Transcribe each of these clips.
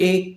1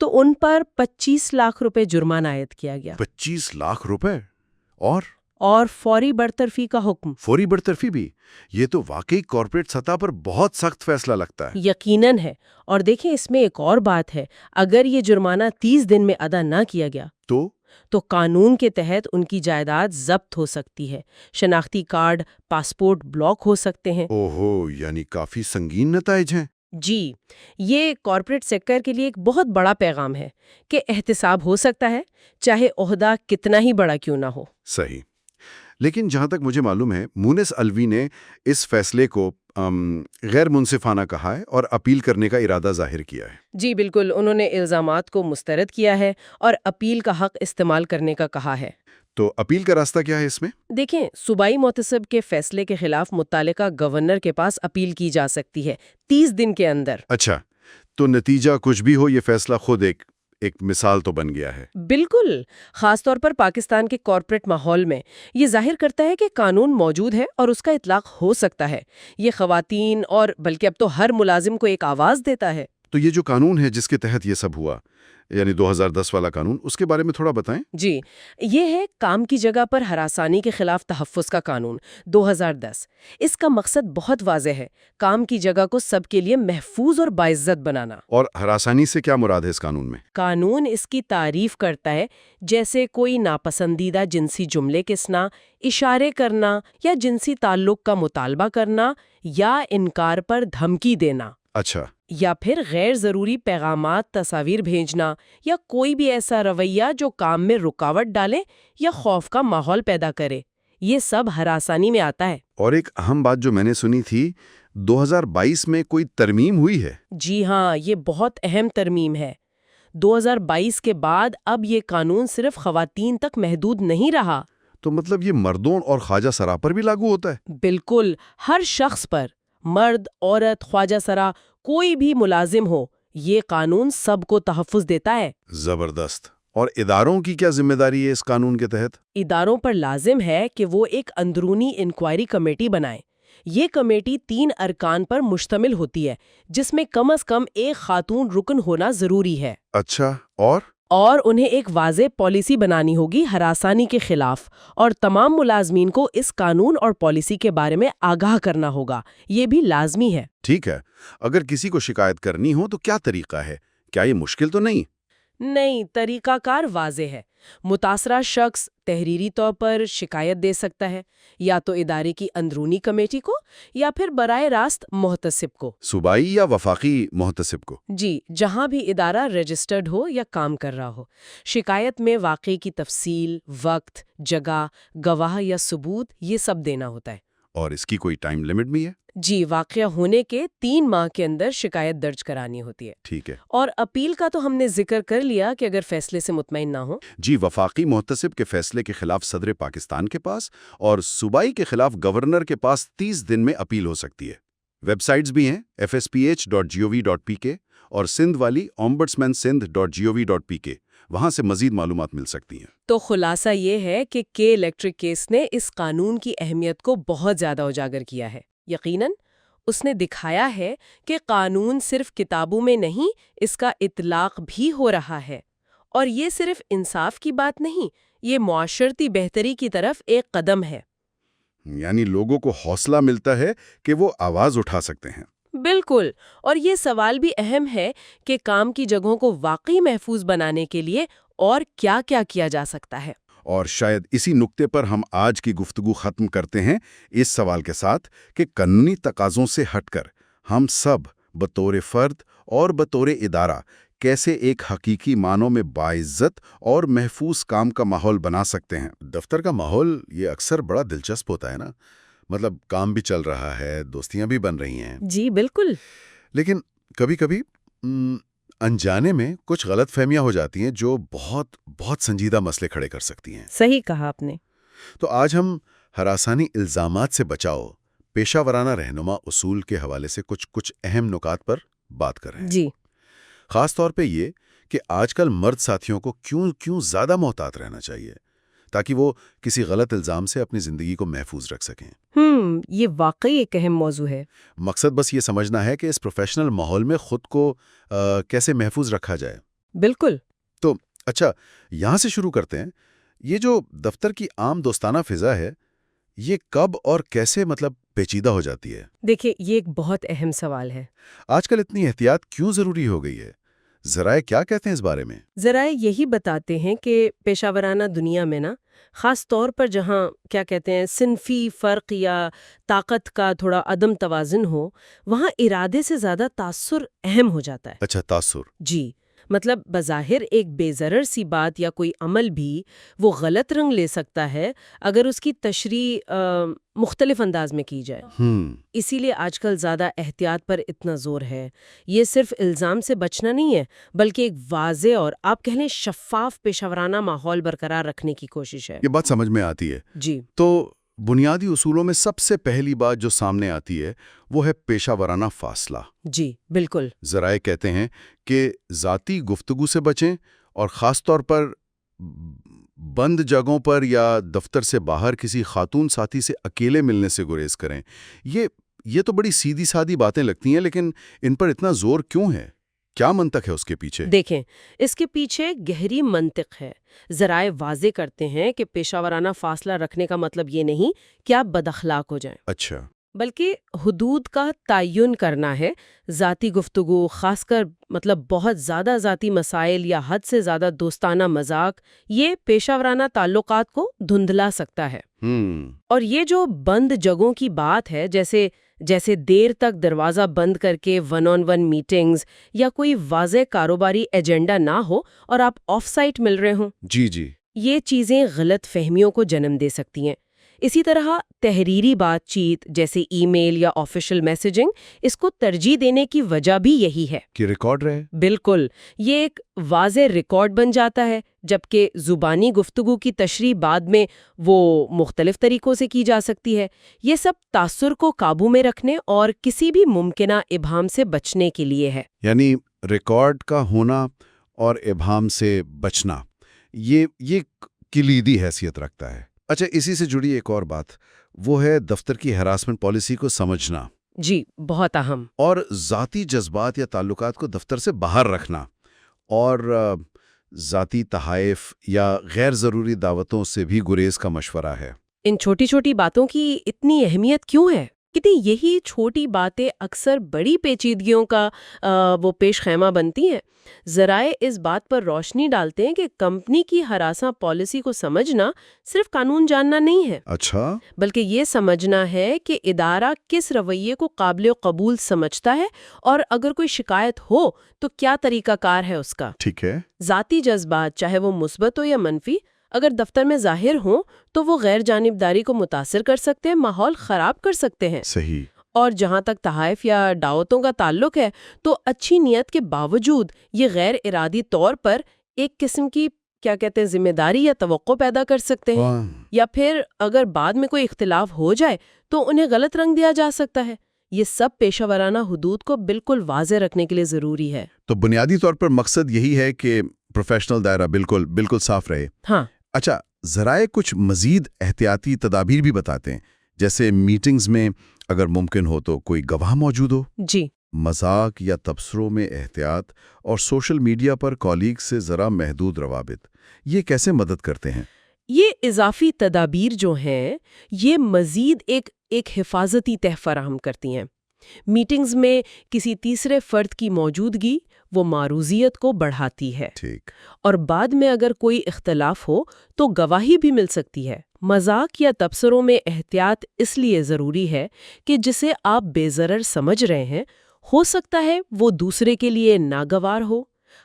تو ان پر 25 لاکھ روپے جرمانہ عائد کیا گیا 25 لاکھ روپے اور فوری برطرفی کا حکم۔ فوری برطرفی بھی؟ یہ تو واقعی کارپوریٹ سطح پر بہت سخت فیصلہ لگتا ہے۔ یقیناً ہے۔ اور دیکھیں اس میں ایک اور بات ہے، اگر یہ جرمانہ 30 دن میں ادا نہ کیا گیا تو قانون کے تحت ان کی جائیداد ضبط ہو سکتی ہے، شناختی کارڈ، پاسپورٹ بلاک ہو سکتے ہیں۔ اوہو، یعنی کافی سنگین نتائج ہیں۔ جی، یہ کارپوریٹ سیکٹر کے لیے ایک بہت بڑا پیغام ہے کہ احتساب ہو سکتا ہے، چاہے عہدہ کتنا ہی بڑا کیوں نہ ہو۔ صحیح۔ لیکن جہاں تک مجھے معلوم ہے، مونس الوی نے اس فیصلے کو غیر منصفانہ کہا ہے اور اپیل کرنے کا ارادہ ظاہر کیا ہے۔ جی بالکل، انہوں نے الزامات کو مسترد کیا ہے اور اپیل کا حق استعمال کرنے کا کہا ہے۔ تو اپیل کا راستہ کیا ہے اس میں؟ دیکھیں، صوبائی محتسب کے فیصلے کے خلاف متعلقہ گورنر کے پاس اپیل کی جا سکتی ہے 30 دن کے اندر۔ اچھا، تو نتیجہ کچھ بھی ہو، یہ فیصلہ خود ایک مثال تو بن گیا ہے۔ بالکل، خاص طور پر پاکستان کے کارپوریٹ ماحول میں یہ ظاہر کرتا ہے کہ قانون موجود ہے اور اس کا اطلاق ہو سکتا ہے۔ یہ خواتین اور بلکہ اب تو ہر ملازم کو ایک آواز دیتا ہے۔ تو یہ جو قانون ہے جس کے تحت یہ سب ہوا، یعنی 2010 والا قانون، اس کے بارے میں تھوڑا بتائیں۔ جی، یہ ہے کام کی جگہ پر ہراسانی کے خلاف تحفظ کا قانون 2010۔ اس کا مقصد بہت واضح ہے، کام کی جگہ کو سب کے لیے محفوظ اور باعزت بنانا۔ اور ہراسانی سے کیا مراد ہے اس قانون میں؟ قانون اس کی تعریف کرتا ہے جیسے کوئی ناپسندیدہ جنسی جملے کے سنا، اشارے کرنا یا جنسی تعلق کا مطالبہ کرنا یا انکار پر دھمکی دینا، اچھا، یا پھر غیر ضروری پیغامات، تصاویر بھیجنا یا کوئی بھی ایسا رویہ جو کام میں رکاوٹ ڈالے یا خوف کا ماحول پیدا کرے، یہ سب ہراسانی میں آتا ہے۔ اور ایک اہم بات جو میں نے سنی تھی، 2022 میں کوئی ترمیم ہوئی ہے۔ جی ہاں، یہ بہت اہم ترمیم ہے۔ 2022 کے بعد اب یہ قانون صرف خواتین تک محدود نہیں رہا۔ تو مطلب یہ مردوں اور خواجہ سرا پر بھی لاگو ہوتا ہے؟ بالکل، ہر شخص پر، مرد، عورت، خواجہ سرا، کوئی بھی ملازم ہو، یہ قانون سب کو تحفظ دیتا ہے۔ زبردست۔ اور اداروں کی کیا ذمہ داری ہے اس قانون کے تحت؟ اداروں پر لازم ہے کہ وہ ایک اندرونی انکوائری کمیٹی بنائیں۔ یہ کمیٹی 3 ارکان پر مشتمل ہوتی ہے، جس میں کم از کم ایک خاتون رکن ہونا ضروری ہے۔ اچھا، اور انہیں ایک واضح پالیسی بنانی ہوگی ہراسانی کے خلاف، اور تمام ملازمین کو اس قانون اور پالیسی کے بارے میں آگاہ کرنا ہوگا۔ یہ بھی لازمی ہے۔ ٹھیک ہے، اگر کسی کو شکایت کرنی ہو تو کیا طریقہ ہے؟ کیا یہ مشکل تو نہیں؟ نہیں، طریقہ کار واضح ہے۔ متاثرہ شخص تحریری طور پر شکایت دے سکتا ہے، یا تو ادارے کی اندرونی کمیٹی کو یا پھر براہ راست محتسب کو، صوبائی یا وفاقی محتسب کو۔ جی، جہاں بھی ادارہ رجسٹرڈ ہو یا کام کر رہا ہو۔ شکایت میں واقعے کی تفصیل، وقت، جگہ، گواہ یا ثبوت، یہ سب دینا ہوتا ہے۔ اور اس کی کوئی ٹائم لمٹ بھی ہے؟ جی، واقعہ ہونے کے 3 ماہ کے اندر شکایت درج کرانی ہوتی ہے۔ ٹھیک ہے۔ اور اپیل کا تو ہم نے ذکر کر لیا کہ اگر فیصلے سے مطمئن نہ ہو۔ جی، وفاقی محتسب کے فیصلے کے خلاف صدر پاکستان کے پاس اور صوبائی کے خلاف گورنر کے پاس 30 دن میں اپیل ہو سکتی ہے۔ ویب سائٹس بھی ہیں fsph.gov.pk اور سندھ والی ombudsmansindh.gov.pk، وہاں سے مزید معلومات مل سکتی ہیں۔ تو خلاصہ یہ ہے کہ کے الیکٹرک کیس نے اس قانون کی اہمیت کو بہت زیادہ اجاگر کیا ہے۔ یقیناً اس نے دکھایا ہے کہ قانون صرف کتابوں میں نہیں، اس کا اطلاق بھی ہو رہا ہے، اور یہ صرف انصاف کی بات نہیں، یہ معاشرتی بہتری کی طرف ایک قدم ہے۔ یعنی لوگوں کو حوصلہ ملتا ہے کہ وہ آواز اٹھا سکتے ہیں۔ بالکل، اور یہ سوال بھی اہم ہے کہ کام کی جگہوں کو واقعی محفوظ بنانے کے لیے اور کیا کیا کیا جا سکتا ہے۔ اور شاید اسی نقطے پر ہم آج کی گفتگو ختم کرتے ہیں، اس سوال کے ساتھ کہ قانونی تقاضوں سے ہٹ کر ہم سب بطور فرد اور بطور ادارہ کیسے ایک حقیقی معنوں میں باعزت اور محفوظ کام کا ماحول بنا سکتے ہیں۔ دفتر کا ماحول یہ اکثر بڑا دلچسپ ہوتا ہے نا، مطلب کام بھی چل رہا ہے، دوستیاں بھی بن رہی ہیں۔ جی بالکل۔ لیکن کبھی کبھی انجانے میں کچھ غلط فہمیاں ہو جاتی ہیں جو بہت بہت سنجیدہ مسئلے کھڑے کر سکتی ہیں۔ صحیح کہا آپ نے۔ تو آج ہم ہراسانی الزامات سے بچاؤ، پیشہ ورانہ رہنما اصول کے حوالے سے کچھ اہم نکات پر بات کر رہے ہیں۔ جی، خاص طور پہ یہ کہ آج کل مرد ساتھیوں کو کیوں زیادہ محتاط رہنا چاہیے تاکہ وہ کسی غلط الزام سے اپنی زندگی کو محفوظ رکھ سکیں۔ یہ واقعی ایک اہم موضوع ہے۔ مقصد بس یہ سمجھنا ہے کہ اس پروفیشنل ماحول میں خود کو کیسے محفوظ رکھا جائے۔ بالکل. تو اچھا، یہاں سے شروع کرتے ہیں. یہ جو دفتر کی عام دوستانہ فضا ہے، یہ کب اور کیسے پیچیدہ ہو جاتی ہے؟ دیکھیں، یہ ایک بہت اہم سوال ہے. آج کل اتنی احتیاط کیوں ضروری ہو گئی ہے؟ ذرائع کیا کہتے ہیں اس بارے میں؟ ذرائع یہی بتاتے ہیں کہ پیشہ ورانہ دنیا میں خاص طور پر جہاں کیا کہتے ہیں صنفی فرق یا طاقت کا تھوڑا عدم توازن ہو، وہاں ارادے سے زیادہ تاثر اہم ہو جاتا ہے. اچھا، تاثر. جی، مطلب بظاہر ایک بے ضرر سی بات یا کوئی عمل بھی وہ غلط رنگ لے سکتا ہے اگر اس کی تشریح مختلف انداز میں کی جائے. اسی لیے آج کل زیادہ احتیاط پر اتنا زور ہے. یہ صرف الزام سے بچنا نہیں ہے، بلکہ ایک واضح اور آپ کہہ لیں شفاف پیشہ ورانہ ماحول برقرار رکھنے کی کوشش ہے. یہ بات سمجھ میں آتی ہے. جی. تو بنیادی اصولوں میں سب سے پہلی بات جو سامنے آتی ہے وہ ہے پیشہ ورانہ فاصلہ. جی بالکل. ذرائع کہتے ہیں کہ ذاتی گفتگو سے بچیں، اور خاص طور پر بند جگہوں پر یا دفتر سے باہر کسی خاتون ساتھی سے اکیلے ملنے سے گریز کریں. یہ تو بڑی سیدھی سادی باتیں لگتی ہیں، لیکن ان پر اتنا زور کیوں ہے؟ کیا منطق ہے اس کے پیچھے؟ دیکھیں، اس کے پیچھے گہری منطق ہے. ذرائع واضح کرتے ہیں کہ پیشہ ورانہ فاصلہ رکھنے کا مطلب یہ نہیں کہ آپ بد اخلاق ہو جائیں. اچھا. بلکہ حدود کا تعین کرنا ہے. ذاتی گفتگو، خاص کر بہت زیادہ ذاتی مسائل یا حد سے زیادہ دوستانہ مذاق، یہ پیشہ ورانہ تعلقات کو دھندلا سکتا ہے. اور یہ جو بند جگہوں کی بات ہے، جیسے دیر تک دروازہ بند کر کے ون آن ون میٹنگز یا کوئی واضح کاروباری ایجنڈا نہ ہو اور آپ آف سائٹ مل رہے ہوں، جی یہ چیزیں غلط فہمیوں کو جنم دے سکتی ہیں. اسی طرح تحریری بات چیت جیسے ای میل یا آفیشل میسیجنگ، اس کو ترجیح دینے کی وجہ بھی یہی ہے کہ ریکارڈ رہے. بالکل. یہ ایک واضح ریکارڈ بن جاتا ہے، جبکہ زبانی گفتگو کی تشریح بعد میں وہ مختلف طریقوں سے کی جا سکتی ہے. یہ سب تاثر کو قابو میں رکھنے اور کسی بھی ممکنہ ابہام سے بچنے کے لیے ہے. یعنی ریکارڈ کا ہونا اور ابہام سے بچنا، یہ کلیدی حیثیت رکھتا ہے. اچھا، اسی سے جڑی ایک اور بات، وہ ہے دفتر کی ہراسمنٹ پالیسی کو سمجھنا. جی، بہت اہم. اور ذاتی جذبات یا تعلقات کو دفتر سے باہر رکھنا، اور ذاتی تحائف یا غیر ضروری دعوتوں سے بھی گریز کا مشورہ ہے. ان چھوٹی چھوٹی باتوں کی اتنی اہمیت کیوں ہے؟ کتنی یہی چھوٹی باتیں اکثر بڑی پیچیدگیوں کا وہ پیش خیمہ بنتی ہیں. ذرائع اس بات پر روشنی ڈالتے ہیں کہ کمپنی کی ہراساں پالیسی کو سمجھنا صرف قانون جاننا نہیں ہے. اچھا. بلکہ یہ سمجھنا ہے کہ ادارہ کس رویے کو قابل قبول سمجھتا ہے، اور اگر کوئی شکایت ہو تو کیا طریقہ کار ہے اس کا. ٹھیک ہے. ذاتی جذبات، چاہے وہ مثبت ہو یا منفی، اگر دفتر میں ظاہر ہوں تو وہ غیر جانبداری کو متاثر کر سکتے ہیں، ماحول خراب کر سکتے ہیں. صحیح. اور جہاں تک تحائف یا دعوتوں کا تعلق ہے، تو اچھی نیت کے باوجود یہ غیر ارادی طور پر ایک قسم کی کیا کہتے ہیں ذمہ داری یا توقع پیدا کر سکتے ہیں. یا پھر اگر بعد میں کوئی اختلاف ہو جائے تو انہیں غلط رنگ دیا جا سکتا ہے. یہ سب پیشہ ورانہ حدود کو بالکل واضح رکھنے کے لیے ضروری ہے. تو بنیادی طور پر مقصد یہی ہے کہ پروفیشنل دائرہ بالکل صاف رہے. ہاں. اچھا، ذرائع کچھ مزید احتیاطی تدابیر بھی بتاتے ہیں، جیسے میٹنگز میں اگر ممکن ہو تو کوئی گواہ موجود ہو. جی. مذاق یا تبصروں میں احتیاط، اور سوشل میڈیا پر کالیگ سے ذرا محدود روابط، یہ کیسے مدد کرتے ہیں؟ یہ اضافی تدابیر جو ہیں، یہ مزید ایک حفاظتی تہ فراہم کرتی ہیں. میٹنگز میں کسی تیسرے فرد کی موجودگی وہ معروضیت کو بڑھاتی ہے. ٹھیک. اور بعد میں اگر کوئی اختلاف ہو تو گواہی بھی مل سکتی ہے. مذاق یا تبصروں میں احتیاط اس لیے ضروری ہے کہ جسے آپ بے ضرر سمجھ رہے ہیں، ہو سکتا ہے وہ دوسرے کے لیے ناگوار ہو.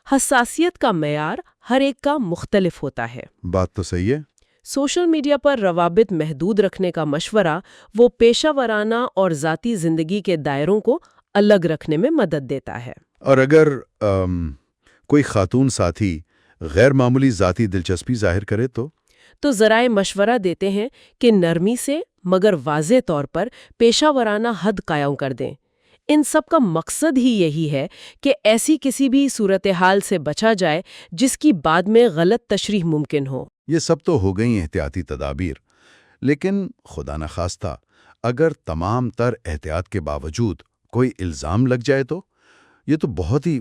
حساسیت کا معیار ہر ایک کا مختلف ہوتا ہے. بات تو صحیح ہے. سوشل میڈیا پر روابط محدود رکھنے کا مشورہ وہ پیشہ ورانہ اور ذاتی زندگی کے دائروں کو الگ رکھنے میں مدد دیتا ہے. اور اگر کوئی خاتون ساتھی غیر معمولی ذاتی دلچسپی ظاہر کرے تو ذرائع مشورہ دیتے ہیں کہ نرمی سے مگر واضح طور پر پیشہ ورانہ حد قائم کر دیں. ان سب کا مقصد ہی یہی ہے کہ ایسی کسی بھی صورتحال سے بچا جائے جس کی بعد میں غلط تشریح ممکن ہو. یہ سب تو ہو گئی احتیاطی تدابیر، لیکن خدا نخواستہ اگر تمام تر احتیاط کے باوجود کوئی الزام لگ جائے تو، یہ تو بہت ہی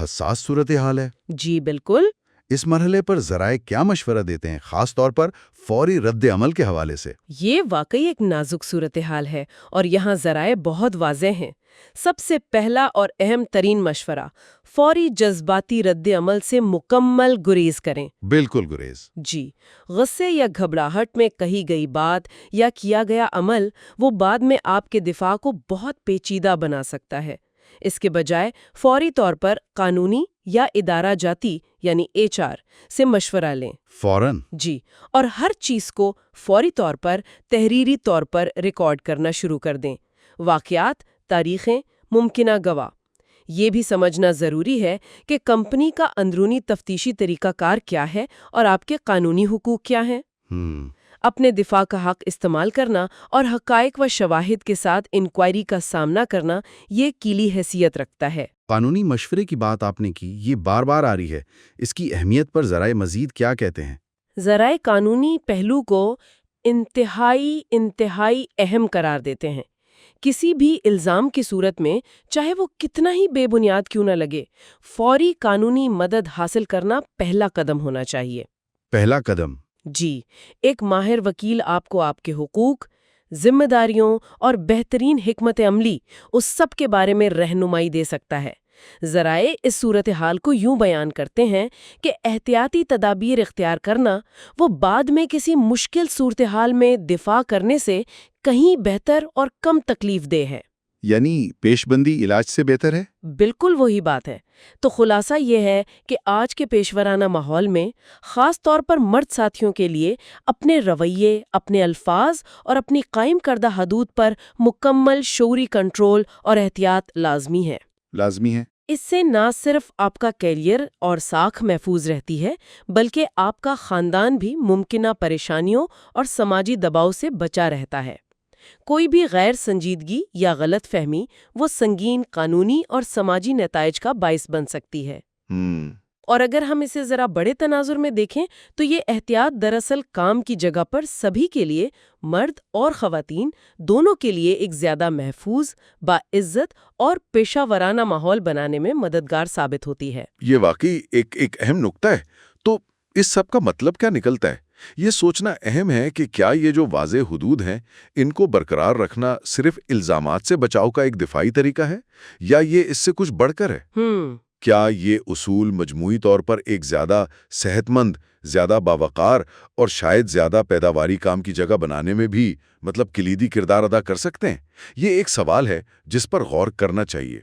حساس صورتحال ہے۔ جی بالکل۔ اس مرحلے پر ذرائع کیا مشورہ دیتے ہیں، خاص طور پر فوری رد عمل کے حوالے سے؟ یہ واقعی ایک نازک صورتحال ہے اور یہاں ذرائع بہت واضح ہیں۔ سب سے پہلا اور اہم ترین مشورہ، فوری جذباتی رد عمل سے مکمل گریز کریں۔ بالکل گریز۔ جی، غصے یا گھبراہٹ میں کہی گئی بات یا کیا گیا عمل وہ بعد میں آپ کے دفاع کو بہت پیچیدہ بنا سکتا ہے۔ اس کے بجائے فوری طور پر قانونی یا ادارہ جاتی یعنی HR سے مشورہ لیں۔ فوراً؟ جی، اور ہر چیز کو فوری طور پر تحریری طور پر ریکارڈ کرنا شروع کر دیں۔ واقعات، تاریخیں، ممکنہ گواہ۔ یہ بھی سمجھنا ضروری ہے کہ کمپنی کا اندرونی تفتیشی طریقہ کار کیا ہے اور آپ کے قانونی حقوق کیا ہیں۔ اپنے دفاع کا حق استعمال کرنا اور حقائق و شواہد کے ساتھ انکوائری کا سامنا کرنا یہ کلیدی حیثیت رکھتا ہے۔ قانونی مشورے کی بات آپ نے کی، یہ بار بار آ رہی ہے، اس کی اہمیت پر ذرائع مزید کیا کہتے ہیں؟ ذرائع قانونی پہلو کو انتہائی اہم قرار دیتے ہیں۔ کسی بھی الزام کی صورت میں چاہے وہ کتنا ہی بے بنیاد کیوں نہ لگے، فوری قانونی مدد حاصل کرنا پہلا قدم ہونا چاہیے۔ پہلا قدم؟ جی، ایک ماہر وکیل آپ کو آپ کے حقوق، ذمہ داریوں اور بہترین حکمت عملی اس سب کے بارے میں رہنمائی دے سکتا ہے۔ ذرائع اس صورتحال کو یوں بیان کرتے ہیں کہ احتیاطی تدابیر اختیار کرنا وہ بعد میں کسی مشکل صورتحال میں دفاع کرنے سے کہیں بہتر اور کم تکلیف دہ ہے۔ یعنی پیش بندی علاج سے بہتر ہے؟ بالکل وہی بات ہے۔ تو خلاصہ یہ ہے کہ آج کے پیشورانہ ماحول میں خاص طور پر مرد ساتھیوں کے لیے اپنے رویے، اپنے الفاظ اور اپنی قائم کردہ حدود پر مکمل شعوری کنٹرول اور احتیاط لازمی ہے۔ لازمی ہے۔ اس سے نہ صرف آپ کا کیریئر اور ساکھ محفوظ رہتی ہے بلکہ آپ کا خاندان بھی ممکنہ پریشانیوں اور سماجی دباؤ سے بچا رہتا ہے۔ کوئی بھی غیر سنجیدگی یا غلط فہمی وہ سنگین قانونی اور سماجی نتائج کا باعث بن سکتی ہے۔ اور اگر ہم اسے ذرا بڑے تناظر میں دیکھیں تو یہ احتیاط دراصل کام کی جگہ پر سبھی کے لیے، مرد اور خواتین دونوں کے لیے ایک زیادہ محفوظ، باعزت اور پیشہ ورانہ ماحول بنانے میں مددگار ثابت ہوتی ہے۔ یہ واقعی ایک اہم نکتہ ہے۔ تو اس سب کا مطلب کیا نکلتا ہے؟ یہ سوچنا اہم ہے کہ کیا یہ جو واضح حدود ہیں ان کو برقرار رکھنا صرف الزامات سے بچاؤ کا ایک دفاعی طریقہ ہے یا یہ اس سے کچھ بڑھ کر ہے؟ کیا یہ اصول مجموعی طور پر ایک زیادہ صحت مند، زیادہ باوقار اور شاید زیادہ پیداواری کام کی جگہ بنانے میں بھی کلیدی کردار ادا کر سکتے ہیں؟ یہ ایک سوال ہے جس پر غور کرنا چاہیے۔